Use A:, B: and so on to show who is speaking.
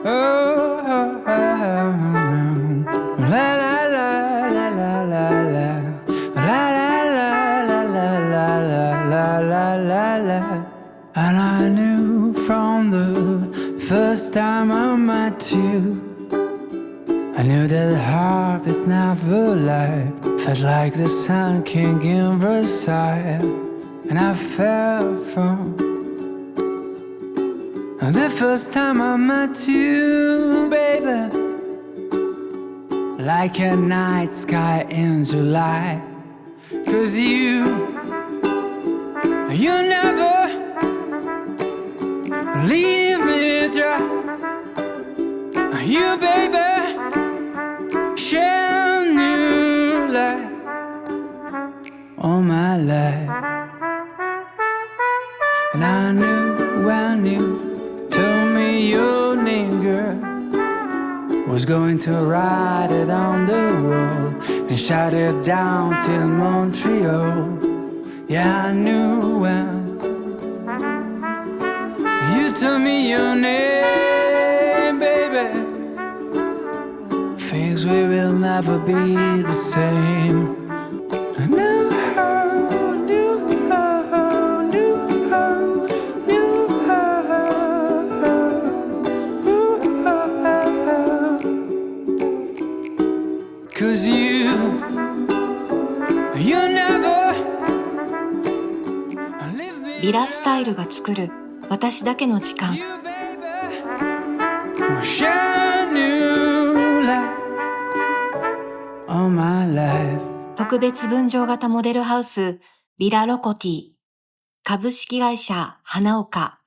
A: oh, oh, oh, la la la la la la la la la la la la la la la. And I knew from the first time I met you, I knew that heart is never lied. Felt like the sun king in Versailles. And I fell from the first time I met you, baby, like a night sky in July. 'Cause you never leave me dry. You, baby, share new light all my life. And I knew when you told me your name, girl, was going to write it on the wall and shout it down till Montreal. Yeah, I knew when you told me your name, baby, things we will never be the same. I knew how, knew how, knew how, knew how, 'cause you never leave me.
B: ビラスタイルが作る私だけの時間。
A: You, baby, shine new light all my life.
B: 特別分譲型モデルハウスビラロコティ株式会社はなおか